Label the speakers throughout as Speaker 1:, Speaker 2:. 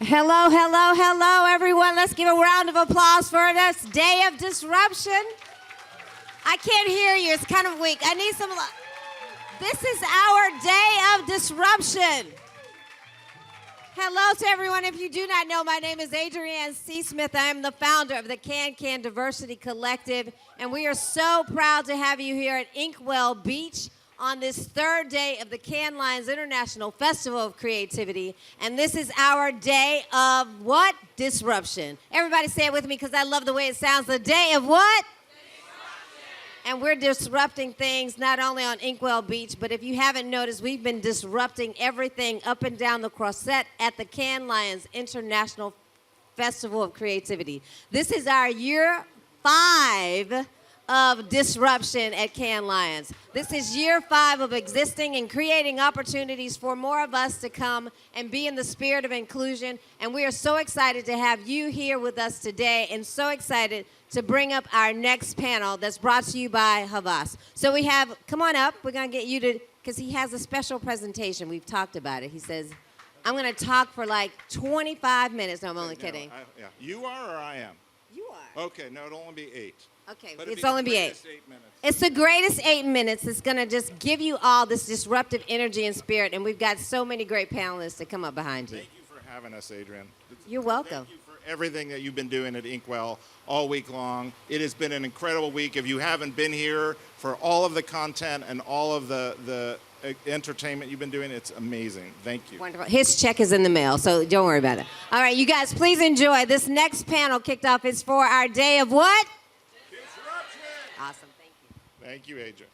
Speaker 1: Hello, hello, hello, everyone. Let's give a round of applause for this day of disruption. I can't hear you. It's kind of weak. I need some. This is our day of disruption. Hello to everyone. If you do not know, my name is Adrienne C. Smith. I am the founder of the Can Diversity Collective, and we are so proud to have you here at Inkwell Beach on this third day of the Cannes Lions International Festival of Creativity. And this is our day of what? Disruption. Everybody say it with me because I love the way it sounds. The day of what? Disruption. And we're disrupting things not only on Inkwell Beach, but if you haven't noticed, we've been disrupting everything up and down the Croisette at the Cannes Lions International Festival of Creativity. This is our year 5 of disruption at Cannes Lions. This is year 5 of existing and creating opportunities for more of us to come and be in the spirit of inclusion. And we are so excited to have you here with us today and so excited to bring up our next panel that's brought to you by Havas. So we have, come on up, we're gonna get you to, because he has a special presentation. We've talked about it. He says, I'm gonna talk for like 25 minutes. No, I'm only kidding.
Speaker 2: Yeah. You are or I am?
Speaker 1: You are.
Speaker 2: Okay, no, it'll only be 8.
Speaker 1: Okay,
Speaker 2: but
Speaker 1: it's only be 8.
Speaker 2: 8 minutes.
Speaker 1: It's the greatest 8 minutes. It's going to just give you all this disruptive energy and spirit, and we've got so many great panelists to come up behind you.
Speaker 2: Thank you for having us, Adrienne.
Speaker 1: You're welcome.
Speaker 2: Thank you for everything that you've been doing at Inkwell all week long. It has been an incredible week. If you haven't been here for all of the content and all of the entertainment you've been doing, it's amazing. Thank you.
Speaker 1: Wonderful. His check is in the mail, so don't worry about it. All right, you guys, please enjoy. This next panel kicked off is for our day of what? Awesome, thank you.
Speaker 2: Thank you, Adrienne.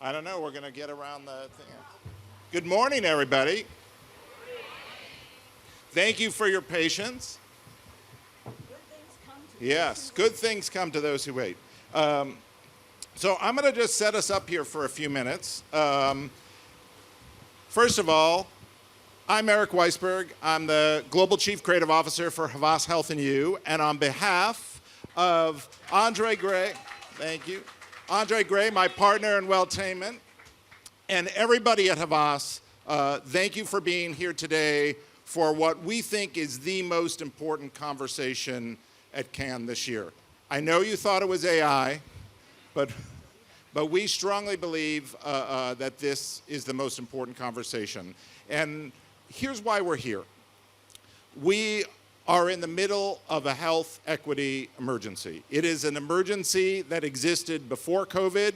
Speaker 2: I don't know, we're going to get around the thing. Good morning, everybody. Thank you for your patience. Yes, good things come to those who wait. So I'm going to just set us up here for a few minutes. First of all, I'm Eric Weisberg. I'm the Global Chief Creative Officer for Havas Health and You, and on behalf of Andre Gray, thank you, Andre Gray, my partner in Welltainment, and everybody at Havas, thank you for being here today for what we think is the most important conversation at Cannes this year. I know you thought it was AI, but we strongly believe that this is the most important conversation. And here's why we're here. We are in the middle of a health equity emergency. It is an emergency that existed before COVID.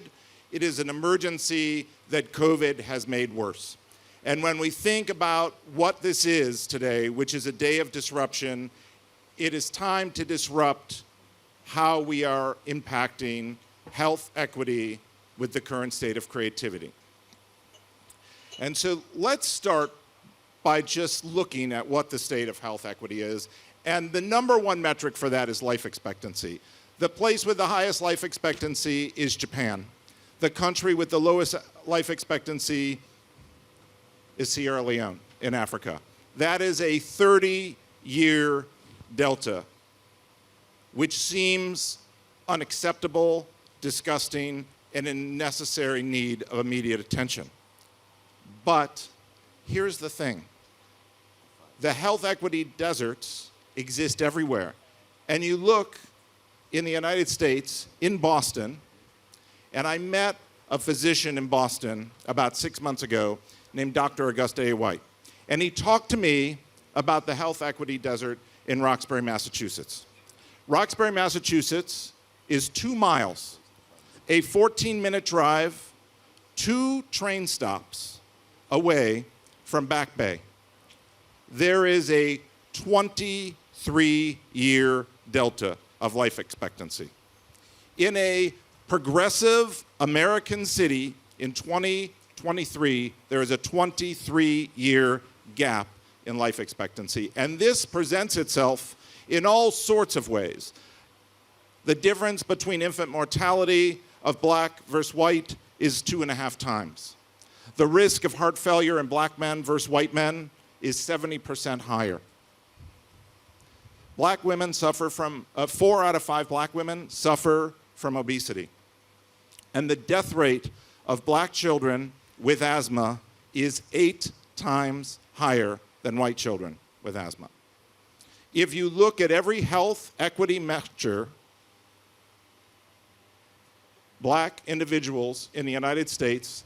Speaker 2: It is an emergency that COVID has made worse. And when we think about what this is today, which is a day of disruption, it is time to disrupt how we are impacting health equity with the current state of creativity. And so let's start by just looking at what the state of health equity is. And the number one metric for that is life expectancy. The place with the highest life expectancy is Japan. The country with the lowest life expectancy is Sierra Leone in Africa. That is a 30-year delta, which seems unacceptable, disgusting, and in necessary need of immediate attention. But here's the thing. The health equity deserts exist everywhere. And you look in the United States, in Boston, and I met a physician in Boston about 6 months ago named Dr. Augusta A. White. And he talked to me about the health equity desert in Roxbury, Massachusetts. Roxbury, Massachusetts is 2 miles, a 14-minute drive, 2 train stops away from Back Bay. There is a 23-year delta of life expectancy. In a progressive American city in 2023, there is a 23-year gap in life expectancy. And this presents itself in all sorts of ways. The difference between infant mortality of black versus white is 2.5 times. The risk of heart failure in black men versus white men is 70% higher. Black women suffer from, 4 out of 5 black women suffer from obesity. And the death rate of black children with asthma is 8 times higher than white children with asthma. If you look at every health equity measure, black individuals in the United States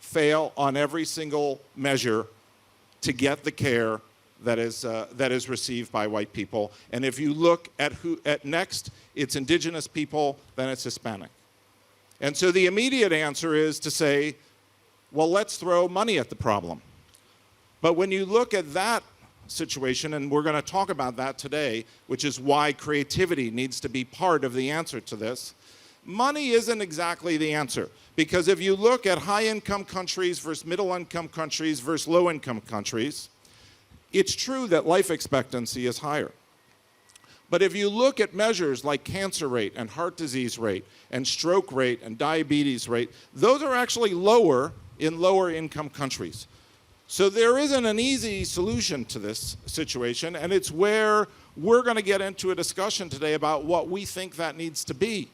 Speaker 2: fail on every single measure to get the care that is received by white people. And if you look at next, it's indigenous people, then it's Hispanic. And so the immediate answer is to say, well, let's throw money at the problem. But when you look at that situation, and we're going to talk about that today, which is why creativity needs to be part of the answer to this, money isn't exactly the answer. Because if you look at high-income countries versus middle-income countries versus low-income countries, it's true that life expectancy is higher. But if you look at measures like cancer rate and heart disease rate and stroke rate and diabetes rate, those are actually lower in lower-income countries. So there isn't an easy solution to this situation, and it's where we're going to get into a discussion today about what we think that needs to be.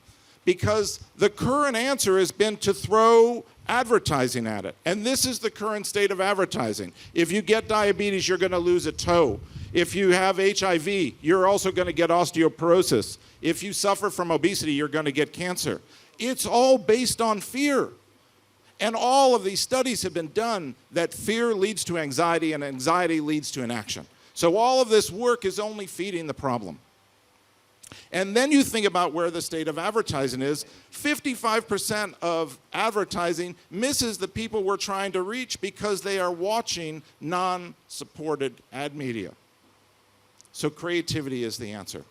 Speaker 2: Because the current answer has been to throw advertising at it. And this is the current state of advertising. If you get diabetes, you're going to lose a toe. If you have HIV, you're also going to get osteoporosis. If you suffer from obesity, you're going to get cancer. It's all based on fear. And all of these studies have been done that fear leads to anxiety and anxiety leads to inaction. So all of this work is only feeding the problem. And then you think about where the state of advertising is. 55% of advertising misses the people we're trying to reach because they are watching non-supported ad media. So creativity is the answer.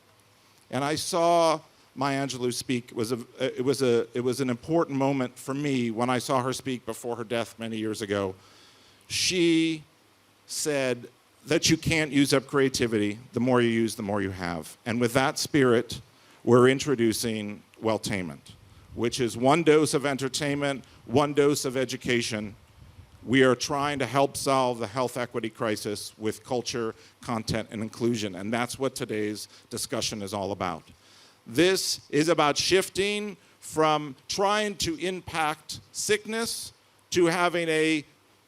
Speaker 2: And I saw Maya Angelou speak. It was an important moment for me when I saw her speak before her death many years ago. She said that you can't use up creativity. The more you use, the more you have. And with that spirit, we're introducing Welltainment, which is one dose of entertainment, one dose of education. We are trying to help solve the health equity crisis with culture, content, and inclusion. And that's what today's discussion is all about. This is about shifting from trying to impact sickness to having a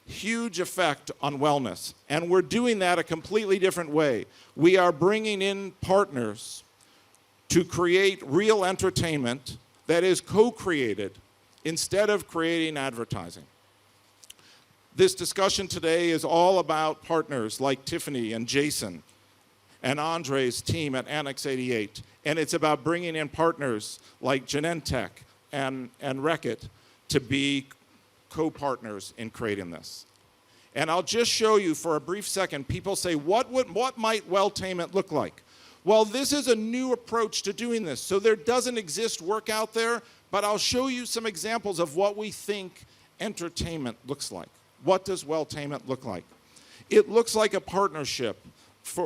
Speaker 2: huge effect on wellness. And we're doing that a completely different way. We are bringing in partners to create real entertainment that is co-created instead of creating advertising. This discussion today is all about partners like Tiffany and Jason and Andre's team at Annex 88. And it's about bringing in partners like Genentech and Reckitt to be co-partners in creating this. And I'll just show you for a brief second. People say, what might Welltainment look like? Well, this is a new approach to doing this. So there doesn't exist work out there, but I'll show you some examples of what we think entertainment looks like. What does Welltainment look like? It looks like a partnership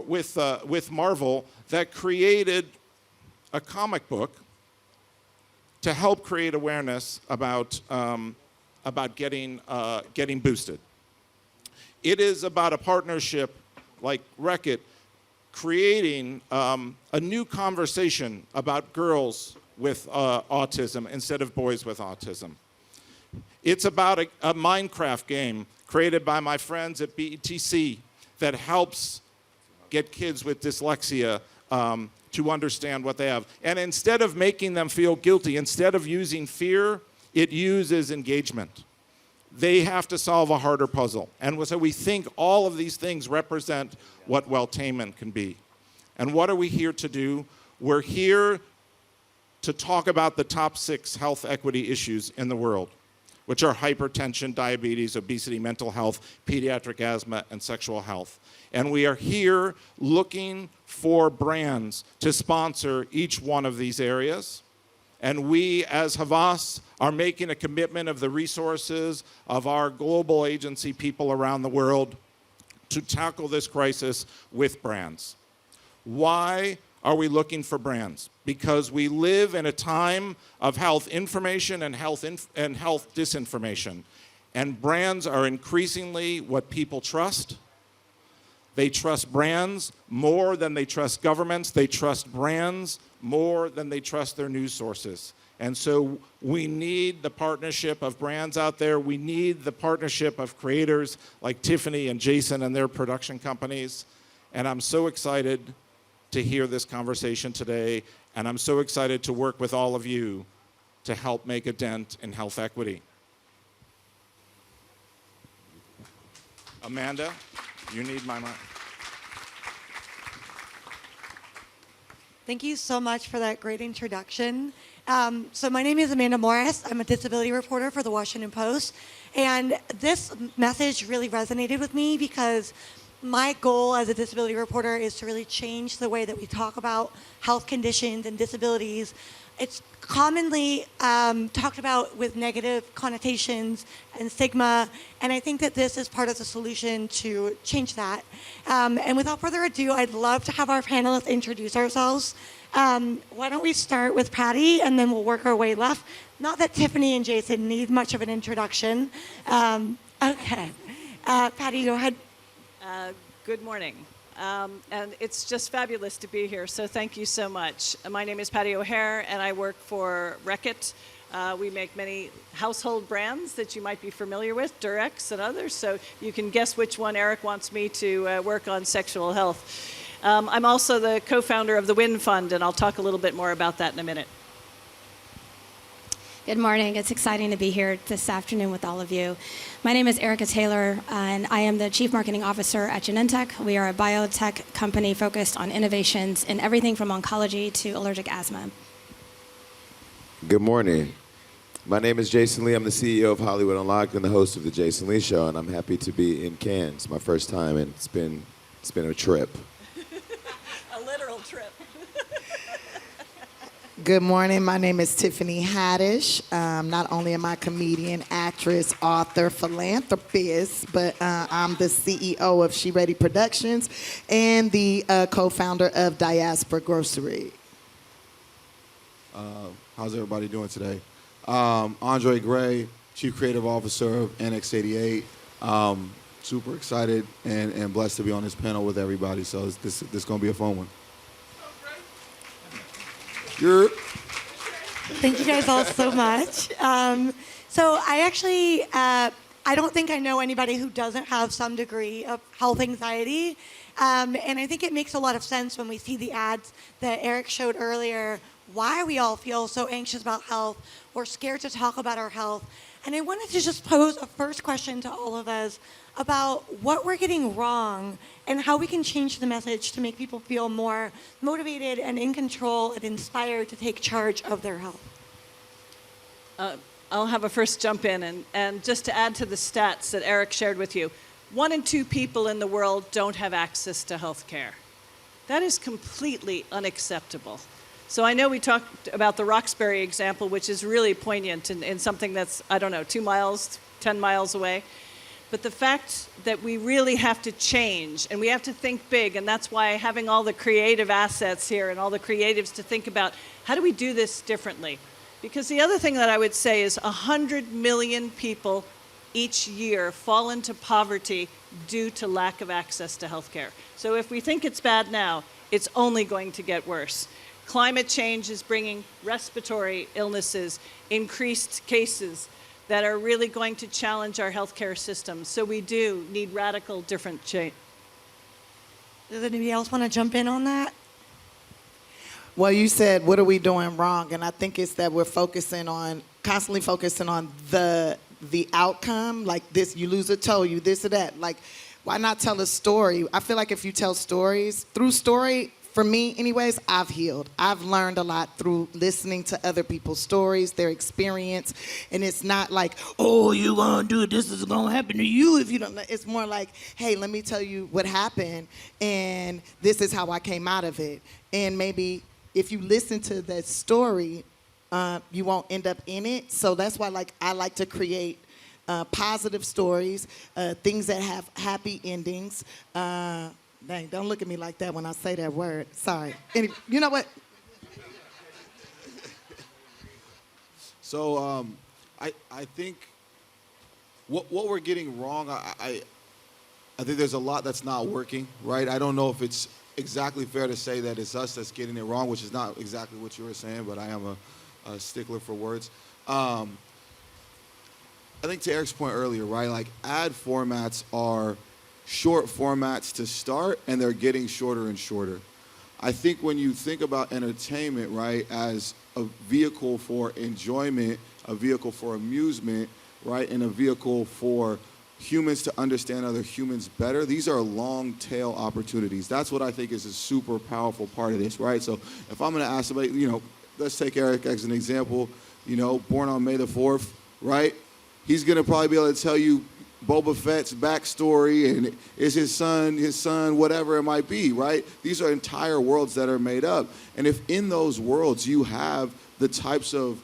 Speaker 2: with Marvel that created a comic book to help create awareness about getting boosted. It is about a partnership like Reckitt creating a new conversation about girls with autism instead of boys with autism. It's about a Minecraft game created by my friends at BETC that helps get kids with dyslexia to understand what they have. And instead of making them feel guilty, instead of using fear, it uses engagement. They have to solve a harder puzzle. And so we think all of these things represent what Welltainment can be. And what are we here to do? We're here to talk about the top 6 health equity issues in the world, which are hypertension, diabetes, obesity, mental health, pediatric asthma, and sexual health. And we are here looking for brands to sponsor each one of these areas. And we, as Havas, are making a commitment of the resources of our global agency people around the world to tackle this crisis with brands. Why are we looking for brands? Because we live in a time of health information and health disinformation. And brands are increasingly what people trust. They trust brands more than they trust governments. They trust brands more than they trust their news sources. And so we need the partnership of brands out there. We need the partnership of creators like Tiffany and Jason and their production companies. And I'm so excited to hear this conversation today. And I'm so excited to work with all of you to help make a dent in health equity. Amanda, you need my mic.
Speaker 3: Thank you so much for that great introduction. So my name is Amanda Morris. I'm a disability reporter for the Washington Post. And this message really resonated with me because my goal as a disability reporter is to really change the way that we talk about health conditions and disabilities. It's commonly talked about with negative connotations and stigma, and I think that this is part of the solution to change that. And without further ado, I'd love to have our panelists introduce ourselves. Why don't we start with Patty, and then we'll work our way left. Not that Tiffany and Jason need much of an introduction. Okay. Patty, go ahead.
Speaker 4: Good morning. And it's just fabulous to be here, so thank you so much. My name is Patty O'Hare, and I work for Reckitt. We make many household brands that you might be familiar with, Durex and others, so you can guess which one Eric wants me to work on sexual health. I'm also the co-founder of the WIN Fund, and I'll talk a little bit more about that in a minute.
Speaker 5: Good morning. It's exciting to be here this afternoon with all of you. My name is Erica Taylor, and I am the Chief Marketing Officer at Genentech. We are a biotech company focused on innovations in everything from oncology to allergic asthma.
Speaker 6: Good morning. My name is Jason Lee. I'm the CEO of Hollywood Unlocked and the host of The Jason Lee Show, and I'm happy to be in Cannes. It's my first time, and it's been a trip.
Speaker 4: A literal trip.
Speaker 7: Good morning. My name is Tiffany Haddish. Not only am I a comedian, actress, author, philanthropist, but I'm the CEO of She Ready Productions and the co-founder of Diaspora Grocery.
Speaker 8: How's everybody doing today? Andre Gray, Chief Creative Officer of NX88. Super excited and blessed to be on this panel with everybody. So this is going to be a fun one.
Speaker 3: Thank you guys all so much. So I actually, I don't think I know anybody who doesn't have some degree of health anxiety. And I think it makes a lot of sense when we see the ads that Eric showed earlier, why we all feel so anxious about health or scared to talk about our health. And I wanted to just pose a first question to all of us about what we're getting wrong and how we can change the message to make people feel more motivated and in control and inspired to take charge of their health.
Speaker 4: I'll have a first jump in, and just to add to the stats that Eric shared with you, 1 in 2 people in the world don't have access to health care. That is completely unacceptable. So I know we talked about the Roxbury example, which is really poignant in something that's, 2 miles, 10 miles away. But the fact that we really have to change, and we have to think big, and that's why having all the creative assets here and all the creatives to think about, how do we do this differently? Because the other thing that I would say is 100 million people each year fall into poverty due to lack of access to health care. So if we think it's bad now, it's only going to get worse. Climate change is bringing respiratory illnesses, increased cases that are really going to challenge our healthcare system. So we do need radical different change.
Speaker 3: Does anybody else want to jump in on that?
Speaker 7: Well, you said, what are we doing wrong? And I think it's that we're constantly focusing on the outcome, like this, you lose a toe, you this or that. Like, why not tell a story? I feel like if you tell stories, through story, for me anyways, I've healed. I've learned a lot through listening to other people's stories, their experience. And it's not like, oh, you gonna do it, this is gonna happen to you if you don't. It's more like, hey, let me tell you what happened, and this is how I came out of it. And maybe if you listen to that story, you won't end up in it. So that's why I like to create positive stories, things that have happy endings. Dang, don't look at me like that when I say that word. Sorry. You know what?
Speaker 8: So I think what we're getting wrong, I think there's a lot that's not working, right? I don't know if it's exactly fair to say that it's us that's getting it wrong, which is not exactly what you were saying, but I am a a stickler for words. I think to Eric's point earlier, right? Like ad formats are short formats to start, and they're getting shorter and shorter. I think when you think about entertainment, right, as a vehicle for enjoyment, a vehicle for amusement, right, and a vehicle for humans to understand other humans better, these are long tail opportunities. That's what I think is a super powerful part of this, right? So if I'm going to ask somebody, let's take Eric as an example, born on May the 4th, right? He's going to probably be able to tell you Boba Fett's backstory and is his son, whatever it might be, right? These are entire worlds that are made up. And if in those worlds you have the types of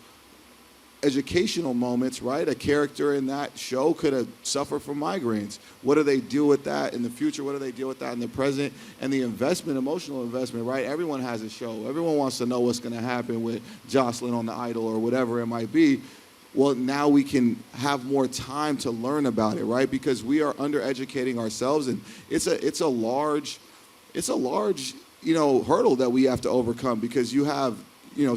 Speaker 8: educational moments, right? A character in that show could have suffered from migraines. What do they deal with that in the future? What do they deal with that in the present? And the investment, emotional investment, right? Everyone has a show. Everyone wants to know what's going to happen with Jocelyn on The Idol or whatever it might be. Well, now we can have more time to learn about it, right? Because we are undereducating ourselves, and it's a large hurdle that we have to overcome, because you have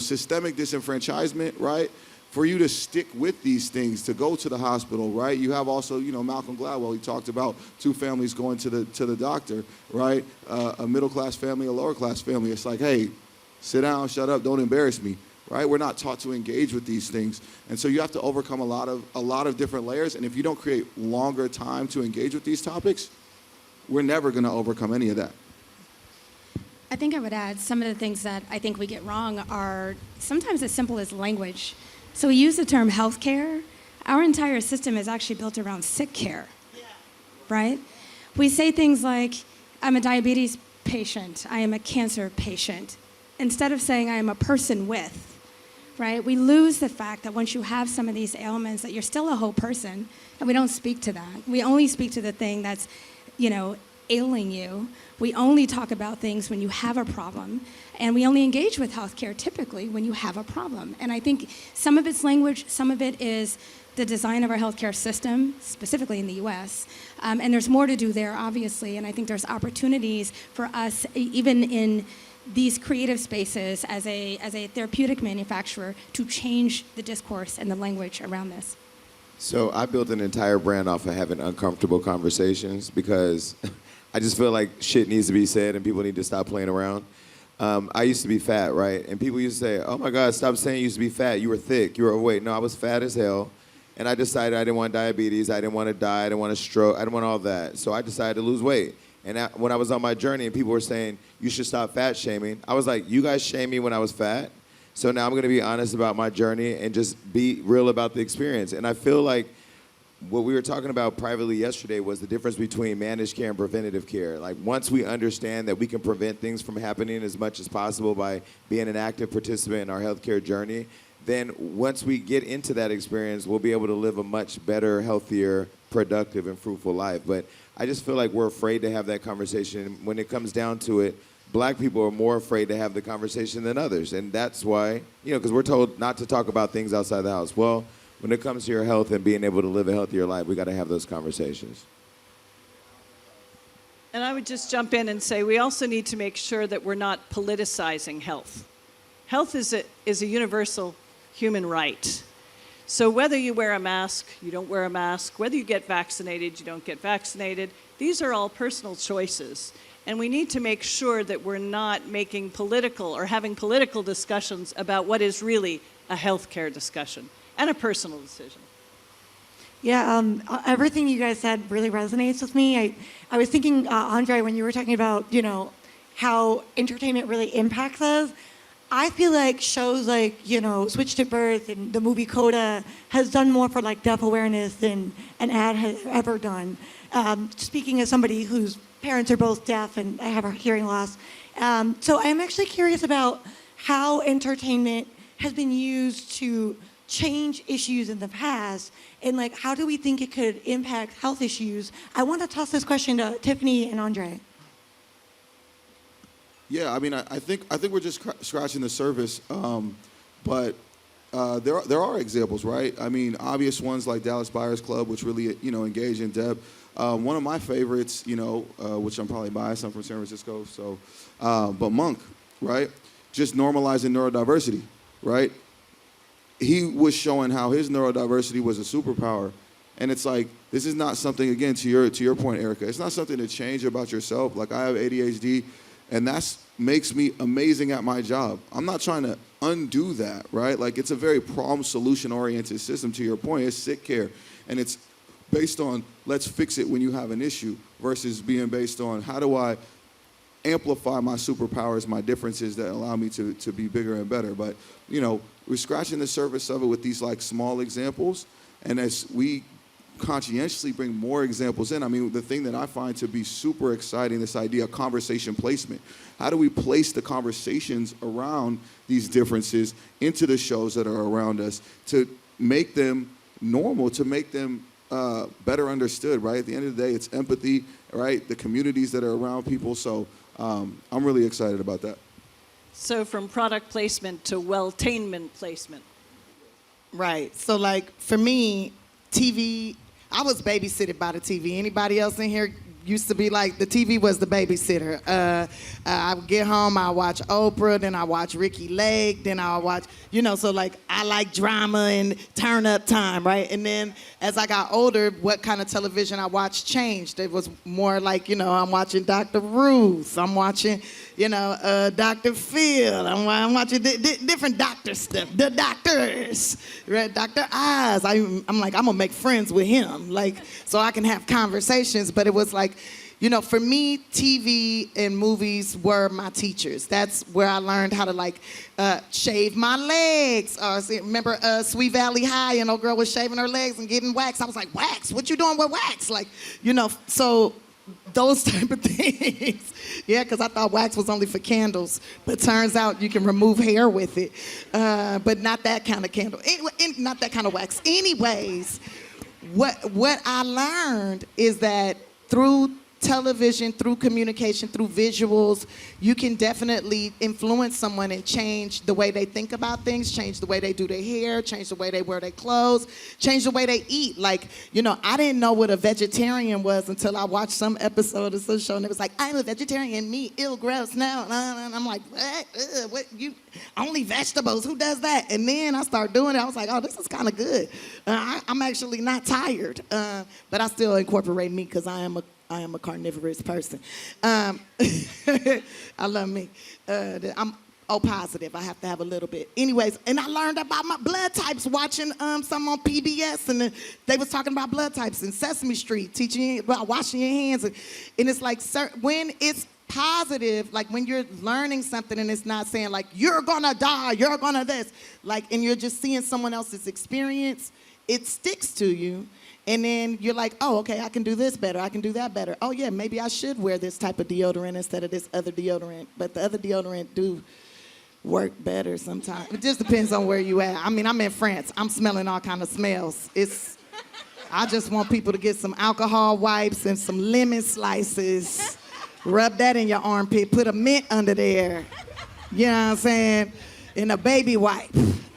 Speaker 8: systemic disenfranchisement, right? For you to stick with these things, to go to the hospital, right? You have also, Malcolm Gladwell, he talked about two families going to the doctor, right? A middle-class family, a lower-class family. It's like, hey, sit down, shut up, don't embarrass me, right? We're not taught to engage with these things. And so you have to overcome a lot of different layers. And if you don't create longer time to engage with these topics, we're never going to overcome any of that.
Speaker 5: I think I would add some of the things that I think we get wrong are sometimes as simple as language. So we use the term healthcare. Our entire system is actually built around sick care, right? We say things like, I'm a diabetes patient, I am a cancer patient, instead of saying I am a person with, right? We lose the fact that once you have some of these ailments, that you're still a whole person, and we don't speak to that. We only speak to the thing that's, ailing you. We only talk about things when you have a problem, and we only engage with healthcare typically when you have a problem. And I think some of it's language, some of it is the design of our healthcare system, specifically in the US. And there's more to do there, obviously, and I think there's opportunities for us, even in these creative spaces as a therapeutic manufacturer, to change the discourse and the language around this.
Speaker 6: So I built an entire brand off of having uncomfortable conversations, because I just feel like shit needs to be said and people need to stop playing around. I used to be fat, right? And people used to say, oh my God, stop saying you used to be fat. You were thick, you were overweight. No, I was fat as hell. And I decided I didn't want diabetes, I didn't want to die, I didn't want to stroke, I didn't want all that. So I decided to lose weight. And when I was on my journey and people were saying, you should stop fat shaming, I was like, you guys shamed me when I was fat. So now I'm going to be honest about my journey and just be real about the experience. And I feel like what we were talking about privately yesterday was the difference between managed care and preventative care. Like, once we understand that we can prevent things from happening as much as possible by being an active participant in our healthcare journey, then once we get into that experience, we'll be able to live a much better, healthier, productive, and fruitful life. But I just feel like we're afraid to have that conversation. When it comes down to it, Black people are more afraid to have the conversation than others. And that's why, because we're told not to talk about things outside the house. Well, when it comes to your health and being able to live a healthier life, we got to have those conversations.
Speaker 4: And I would just jump in and say we also need to make sure that we're not politicizing health. Health is a universal human right. So whether you wear a mask, you don't wear a mask, whether you get vaccinated, you don't get vaccinated, these are all personal choices. And we need to make sure that we're not making political or having political discussions about what is really a healthcare discussion and a personal decision.
Speaker 3: Yeah, everything you guys said really resonates with me. I was thinking, Andre, when you were talking about, how entertainment really impacts us, I feel like shows like, Switched at Birth and the movie Coda has done more for like deaf awareness than an ad has ever done. Speaking as somebody whose parents are both deaf and I have a hearing loss. So I'm actually curious about how entertainment has been used to change issues in the past, and like how do we think it could impact health issues? I want to toss this question to Tiffany and Andre.
Speaker 8: Yeah, I mean, I think we're just scratching the surface, but there are examples, right? I mean, obvious ones like Dallas Buyers Club, which really engage in depth. One of my favorites, which I'm probably biased, I'm from San Francisco, so but Monk, right? Just normalizing neurodiversity, right? he was showing how his neurodiversity was a superpower. And it's like, this is not something, again, to your point, Erica, it's not something to change about yourself. Like, I have ADHD, and that makes me amazing at my job. I'm not trying to undo that, right? Like, it's a very problem-solution-oriented system, to your point. It's sick care, and it's based on let's fix it when you have an issue versus being based on how do I amplify my superpowers, my differences that allow me to be bigger and better. But, you know, we're scratching the surface of it with these, like, small examples, and as we conscientiously bring more examples in. I mean, the thing that I find to be super exciting, this idea of conversation placement. How do we place the conversations around these differences into the shows that are around us to make them normal, to make them better understood, right? At the end of the day, it's empathy, right? The communities that are around people. So I'm really excited about that.
Speaker 4: So from product placement to Welltainment placement.
Speaker 7: Right. So, like, for me, TV, I was babysitted by the TV. Anybody else in here used to be like, the TV was the babysitter. I would get home, I watch Oprah, then I watch Ricky Lake, then I watch, you know, so like I like drama and turn up time, right? And then as I got older, what kind of television I watched changed. It was more like, you know, I'm watching Dr. Ruth, I'm watching, you know, Dr. Phil, I'm watching different doctor stuff, the doctors, right? Dr. Oz, I'm like, I'm gonna make friends with him, like, so I can have conversations, but it was like, you know, for me, TV and movies were my teachers. That's where I learned how to, like, shave my legs. Remember Sweet Valley High, and old girl was shaving her legs and getting wax. I was like, wax? What you doing with wax? Like, you know, so those type of things. Yeah, because I thought wax was only for candles, but turns out you can remove hair with it, but not that kind of candle. Anyway, not that kind of wax. Anyways, what I learned is that through television, through communication, through visuals, you can definitely influence someone and change the way they think about things, change the way they do their hair, change the way they wear their clothes, change the way they eat. Like, you know, I didn't know what a vegetarian was until I watched some episode of some show, and it was like, I'm a vegetarian, meat, ill, gross, no. And I'm like, what? What? You only vegetables? Who does that? And then I started doing it. I was like, oh, this is kind of good. I'm actually not tired, but I still incorporate meat because I am a carnivorous person. I love me. I'm O positive. I have to have a little bit. Anyways, and I learned about my blood types watching some on PBS, and they was talking about blood types in Sesame Street, teaching you about washing your hands. And it's like, when it's positive, like when you're learning something and it's not saying like, you're gonna die, you're gonna this, like, and you're just seeing someone else's experience, it sticks to you. And then you're like, oh, okay, I can do this better. I can do that better. Oh, yeah, maybe I should wear this type of deodorant instead of this other deodorant. But the other deodorant do work better sometimes. It just depends on where you at. I mean, I'm in France. I'm smelling all kind of smells. I just want people to get some alcohol wipes and some lemon slices. Rub that in your armpit. Put a mint under there. You know what I'm saying? And a baby wipe.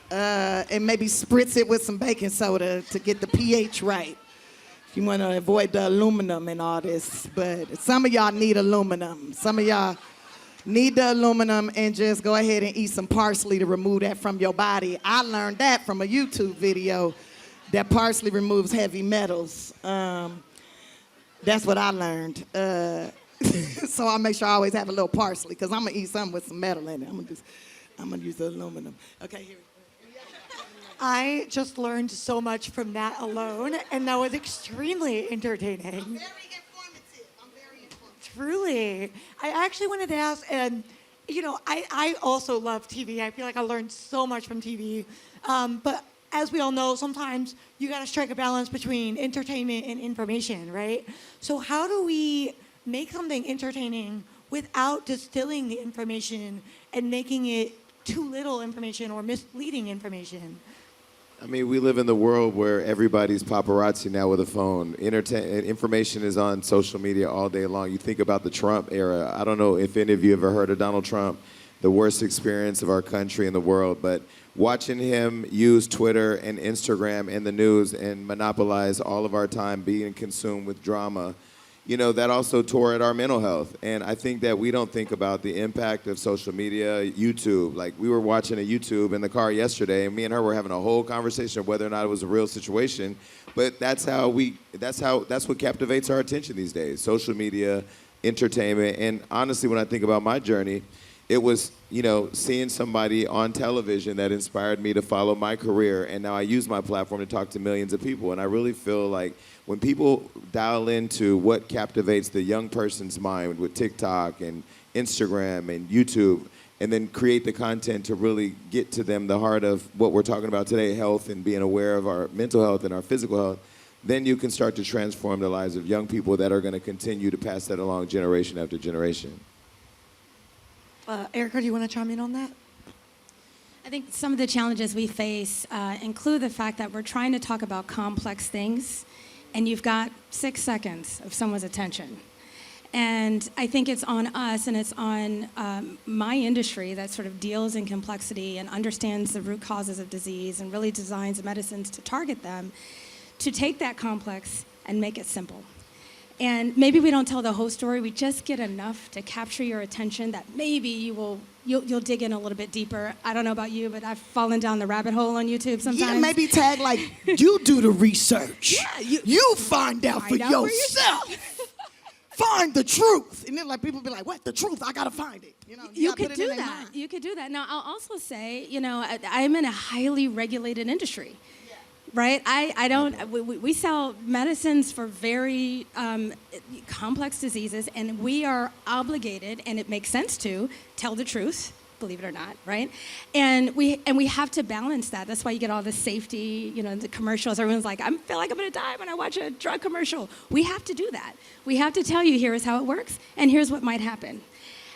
Speaker 7: And maybe spritz it with some baking soda to get the pH right. If you want to avoid the aluminum and all this. But some of y'all need aluminum. Some of y'all need the aluminum and just go ahead and eat some parsley to remove that from your body. I learned that from a YouTube video, that parsley removes heavy metals. That's what I learned. So I make sure I always have a little parsley because I'm going to eat something with some metal in it. I'm going to use the aluminum. Okay, here we go.
Speaker 3: I just learned so much from that alone, and that was extremely entertaining.
Speaker 7: Very informative. I'm very informative.
Speaker 3: Truly. I actually wanted to ask, and you know, I also love TV. I feel like I learned so much from TV. But as we all know, sometimes you got to strike a balance between entertainment and information, right? So how do we make something entertaining without distilling the information and making it too little information or misleading information?
Speaker 6: I mean, we live in the world where everybody's paparazzi now with a phone. Information is on social media all day long. You think about the Trump era. I don't know if any of you ever heard of Donald Trump, the worst experience of our country and the world, but watching him use Twitter and Instagram and the news and monopolize all of our time being consumed with drama, that also tore at our mental health. And I think that we don't think about the impact of social media, YouTube. Like, we were watching a YouTube in the car yesterday, and me and her were having a whole conversation of whether or not it was a real situation. But that's what captivates our attention these days: social media, entertainment. And honestly, when I think about my journey, it was, seeing somebody on television that inspired me to follow my career, and now I use my platform to talk to millions of people. And I really feel like when people dial into what captivates the young person's mind with TikTok and Instagram and YouTube, and then create the content to really get to them the heart of what we're talking about today, health and being aware of our mental health and our physical health, then you can start to transform the lives of young people that are going to continue to pass that along generation after generation.
Speaker 3: Erica, do you want to chime in on that?
Speaker 5: I think some of the challenges we face include the fact that we're trying to talk about complex things, and you've got 6 seconds of someone's attention. And I think it's on us, and it's on my industry that sort of deals in complexity and understands the root causes of disease and really designs medicines to target them, to take that complex and make it simple. And maybe we don't tell the whole story, we just get enough to capture your attention that maybe you'll dig in a little bit deeper. I don't know about you, but I've fallen down the rabbit hole on YouTube sometimes.
Speaker 7: Yeah, maybe tag like, you do the research.
Speaker 5: Yeah,
Speaker 7: you find out for yourself. Find the truth. And then like people be like, what, the truth? I gotta find it.
Speaker 5: You could do that. You could do that. Now, I'll also say, I'm in a highly regulated industry. Right? We sell medicines for very complex diseases, and we are obligated, and it makes sense to tell the truth, believe it or not, right? And we have to balance that. That's why you get all the safety, the commercials. Everyone's like, I feel like I'm going to die when I watch a drug commercial. We have to do that. We have to tell you, here is how it works, and here's what might happen.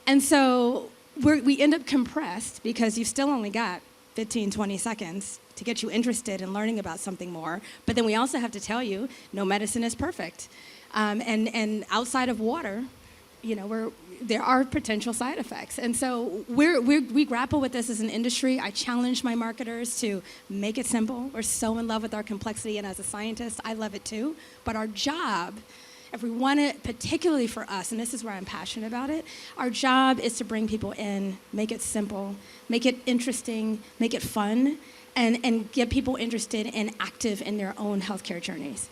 Speaker 5: And so we end up compressed because you've still only got 15, 20 seconds to get you interested in learning about something more. But then we also have to tell you, no medicine is perfect. And outside of water, there are potential side effects. And so we grapple with this as an industry. I challenge my marketers to make it simple. We're so in love with our complexity, and as a scientist, I love it too. But our job, if we want it, particularly for us, and this is where I'm passionate about it, our job is to bring people in, make it simple, make it interesting, make it fun, and get people interested and active in their own healthcare journeys.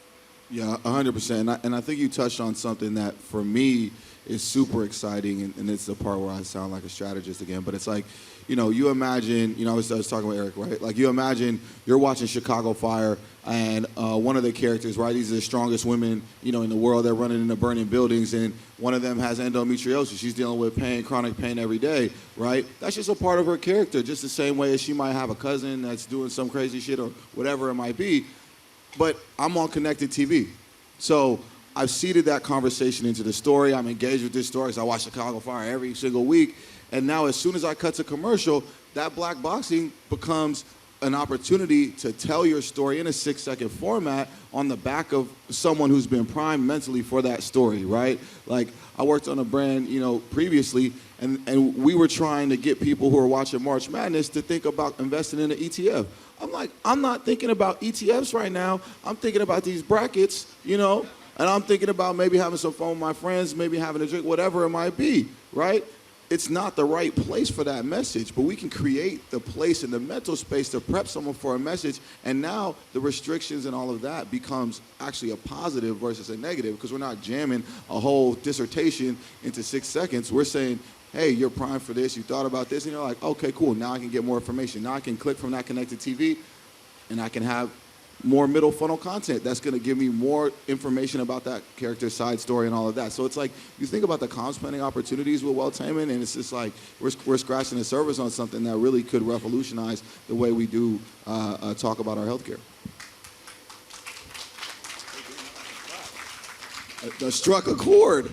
Speaker 8: Yeah, 100%. And I think you touched on something that, for me, is super exciting, and it's the part where I sound like a strategist again, but it's like, you imagine, I was talking with Eric, right? Like, you imagine you're watching Chicago Fire, and one of the characters, right, these are the strongest women, in the world. They're running into burning buildings, and one of them has endometriosis. She's dealing with pain, chronic pain every day, right? That's just a part of her character, just the same way as she might have a cousin that's doing some crazy shit or whatever it might be. But I'm on connected TV. So I've seeded that conversation into the story. I'm engaged with this story because I watch Chicago Fire every single week. And now as soon as I cut to commercial, that black boxing becomes an opportunity to tell your story in a 6-second format on the back of someone who's been primed mentally for that story, right? Like, I worked on a brand, previously, and we were trying to get people who are watching March Madness to think about investing in an ETF. I'm like, I'm not thinking about ETFs right now. I'm thinking about these brackets, and I'm thinking about maybe having some fun with my friends, maybe having a drink, whatever it might be, right? It's not the right place for that message, but we can create the place in the mental space to prep someone for a message, and now the restrictions and all of that becomes actually a positive versus a negative, because we're not jamming a whole dissertation into 6 seconds. We're saying, hey, you're primed for this, you thought about this, and you're like, okay, cool, now I can get more information. Now I can click from that connected TV, and I can have more middle funnel content that's going to give me more information about that character's side story and all of that. So it's like, you think about the comms planning opportunities with Welltainment, and it's just like we're scratching the surface on something that really could revolutionize the way we do talk about our healthcare. I struck a chord.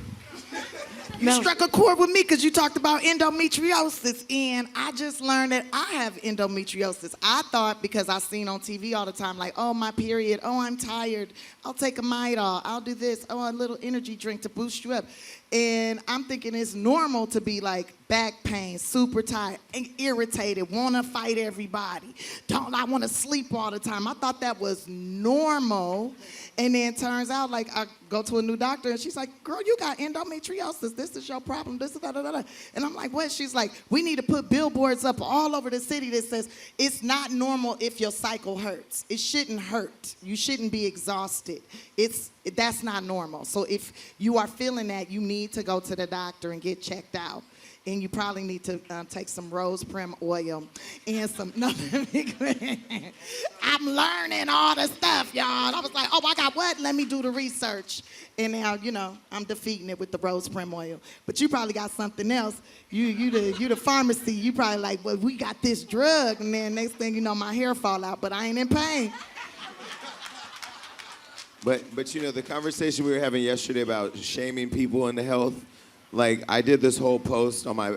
Speaker 7: You struck a chord with me because you talked about endometriosis, and I just learned that I have endometriosis. I thought, because I seen on TV all the time, like, oh, my period, oh, I'm tired, I'll take a Midol, I'll do this, oh, a little energy drink to boost you up. And I'm thinking it's normal to be like back pain, super tired, irritated, want to fight everybody. I want to sleep all the time. I thought that was normal. And then it turns out, like, I go to a new doctor, and she's like, girl, you got endometriosis. This is your problem. This is da-da-da-da. And I'm like, what? She's like, we need to put billboards up all over the city that says, it's not normal if your cycle hurts. It shouldn't hurt. You shouldn't be exhausted. That's not normal. So if you are feeling that, you need to go to the doctor and get checked out. And you probably need to take some rose prim oil and some, no, I'm learning all the stuff, y'all. I was like, oh, I got what? Let me do the research. And now, I'm defeating it with the rose prim oil. But you probably got something else. You the pharmacy. You probably like, well, we got this drug. And then next thing you know, my hair fall out, but I ain't in pain.
Speaker 6: But the conversation we were having yesterday about shaming people into health, like I did this whole post on my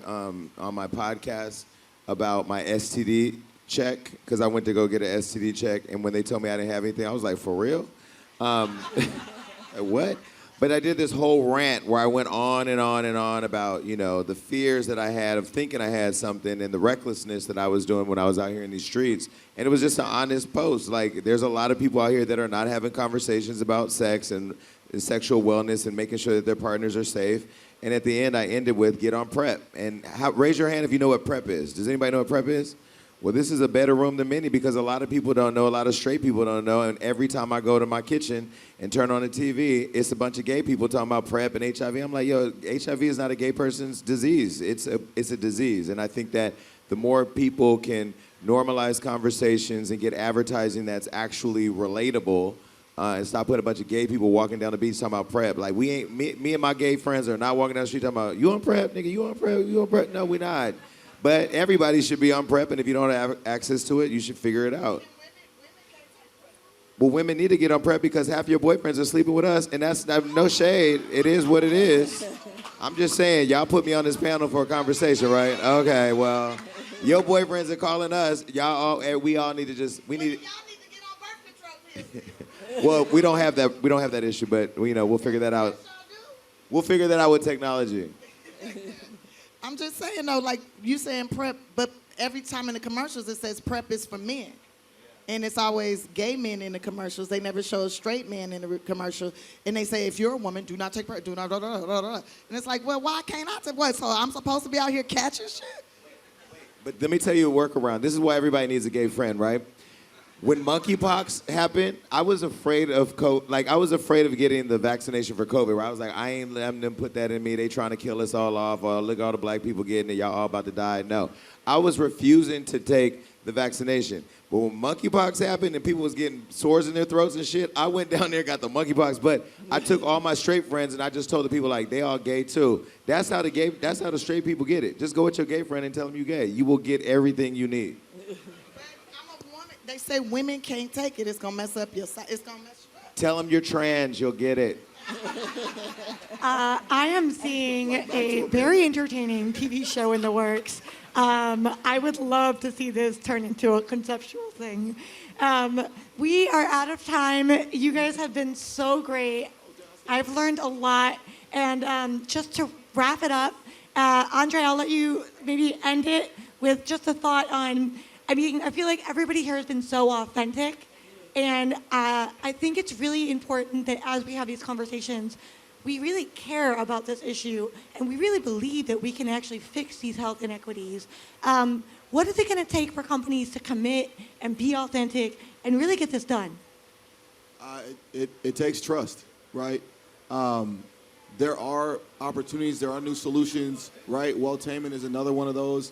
Speaker 6: podcast about my STD check because I went to go get an STD check, and when they told me I didn't have anything, I was like, for real? What? But I did this whole rant where I went on and on and on about, the fears that I had of thinking I had something and the recklessness that I was doing when I was out here in these streets. And it was just an honest post. Like, there's a lot of people out here that are not having conversations about sex and sexual wellness and making sure that their partners are safe. And at the end, I ended with get on PrEP. And raise your hand if you know what PrEP is. Does anybody know what PrEP is? Well, this is a better room than many because a lot of people don't know, a lot of straight people don't know, and every time I go to my kitchen and turn on the TV, it's a bunch of gay people talking about PrEP and HIV. I'm like, yo, HIV is not a gay person's disease. It's a disease, and I think that the more people can normalize conversations and get advertising that's actually relatable, and stop putting a bunch of gay people walking down the beach talking about PrEP. Like, me and my gay friends are not walking down the street talking about, you on PrEP, nigga, you on PrEP, you on PrEP? No, we're not. But everybody should be on PrEP, and if you don't have access to it, you should figure it out. Well, women need to get on PrEP because half your boyfriends are sleeping with us, and that's no shade. It is what it is. I'm just saying, y'all put me on this panel for a conversation, right? Okay, well, your boyfriends are calling us. We all need to just, we need. Y'all need to get on birth control pills. Well, we don't have that. We don't have that issue, but we'll figure that out. We'll figure that out with technology.
Speaker 7: I'm just saying though, like you saying PrEP, but every time in the commercials it says PrEP is for men, and it's always gay men in the commercials. They never show a straight man in the commercial, and they say if you're a woman, do not take PrEP. Do not. And it's like, well, why can't I take what? So I'm supposed to be out here catching shit?
Speaker 6: But let me tell you a workaround. This is why everybody needs a gay friend, right? When monkeypox happened, I was afraid of I was afraid of getting the vaccination for COVID. Where I was like, I ain't letting them put that in me. They trying to kill us all off. Or look at all the black people getting it. Y'all all about to die. No, I was refusing to take the vaccination. But when monkeypox happened and people was getting sores in their throats and shit, I went down there and got the monkeypox. But I took all my straight friends and I just told the people like they all gay too. That's how the straight people get it. Just go with your gay friend and tell them you gay. You will get everything you need.
Speaker 7: They say women can't take it. It's gonna mess up your side. It's gonna mess you up.
Speaker 6: Tell them you're trans. You'll get it.
Speaker 3: I am seeing a very entertaining TV show in the works. I would love to see this turn into a conceptual thing. We are out of time. You guys have been so great. I've learned a lot. And just to wrap it up, Andre, I'll let you maybe end it with just a thought on, I feel like everybody here has been so authentic, and I think it's really important that as we have these conversations, we really care about this issue, and we really believe that we can actually fix these health inequities. What is it going to take for companies to commit and be authentic and really get this done?
Speaker 8: It takes trust, right? There are opportunities, there are new solutions, right? Welltainment is another one of those.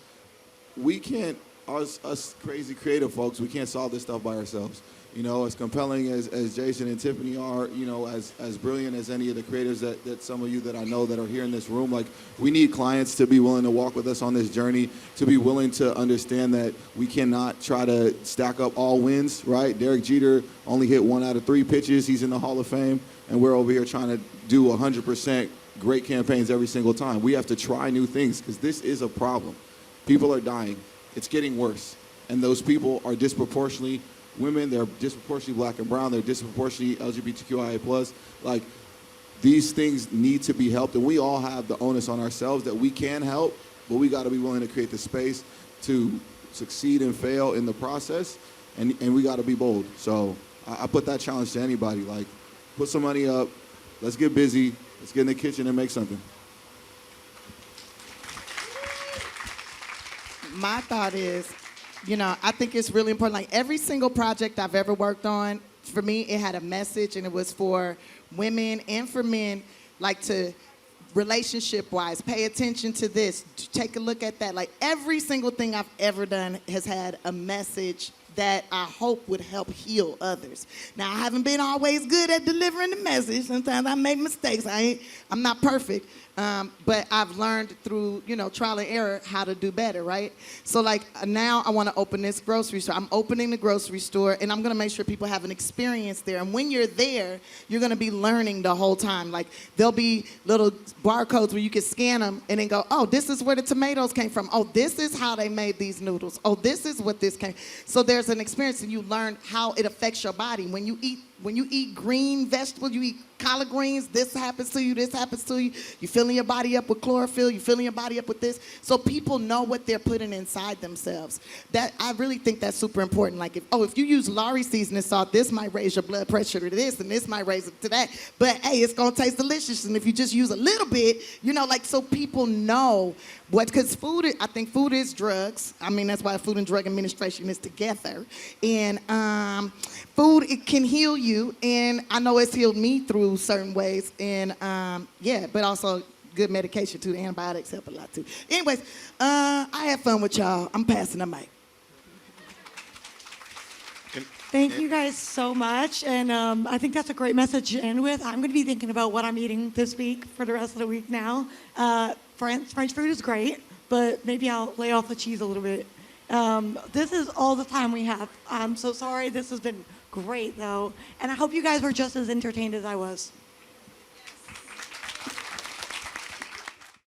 Speaker 8: We can't, us crazy creative folks, we can't solve this stuff by ourselves. As compelling as Jason and Tiffany are, as brilliant as any of the creators that some of you that I know that are here in this room, like, we need clients to be willing to walk with us on this journey, to be willing to understand that we cannot try to stack up all wins, right? Derek Jeter only hit 1 out of 3 pitches. He's in the Hall of Fame, and we're over here trying to do 100% great campaigns every single time. We have to try new things because this is a problem. People are dying. It's getting worse. And those people are disproportionately women, they're disproportionately black and brown, they're disproportionately LGBTQIA+. Like, these things need to be helped, and we all have the onus on ourselves that we can help, but we got to be willing to create the space to succeed and fail in the process, and we got to be bold. So I put that challenge to anybody, like, put some money up, let's get busy, let's get in the kitchen and make something.
Speaker 7: My thought is, I think it's really important. Like every single project I've ever worked on, for me, it had a message, and it was for women and for men, like to relationship-wise, pay attention to this, take a look at that. Like every single thing I've ever done has had a message that I hope would help heal others. Now, I haven't been always good at delivering the message. Sometimes I make mistakes. I'm not perfect. But I've learned through, trial and error how to do better, right? So like now I want to open this grocery store. I'm opening the grocery store, and I'm going to make sure people have an experience there. And when you're there, you're going to be learning the whole time. Like there'll be little barcodes where you can scan them and then go, oh, this is where the tomatoes came from. Oh, this is how they made these noodles. Oh, this is what this came. So there's an experience, and you learn how it affects your body. When you eat green vegetables, you eat collard greens, this happens to you, this happens to you. You're filling your body up with chlorophyll, you're filling your body up with this. So people know what they're putting inside themselves. That I really think that's super important. Like, if you use Lorry seasoning salt, this might raise your blood pressure to this, and this might raise it to that. But, hey, it's going to taste delicious. And if you just use a little bit, so people know because I think food is drugs. I mean, that's why Food and Drug Administration is together. And food, it can heal you. And I know it's healed me through certain ways. And, but also good medication, too. The antibiotics help a lot, too. Anyways, I had fun with y'all. I'm passing the mic.
Speaker 3: Thank you guys so much. And I think that's a great message to end with. I'm going to be thinking about what I'm eating this week for the rest of the week now. French food is great, but maybe I'll lay off the cheese a little bit. This is all the time we have. I'm so sorry. This has been great, though. And I hope you guys were just as entertained as I was.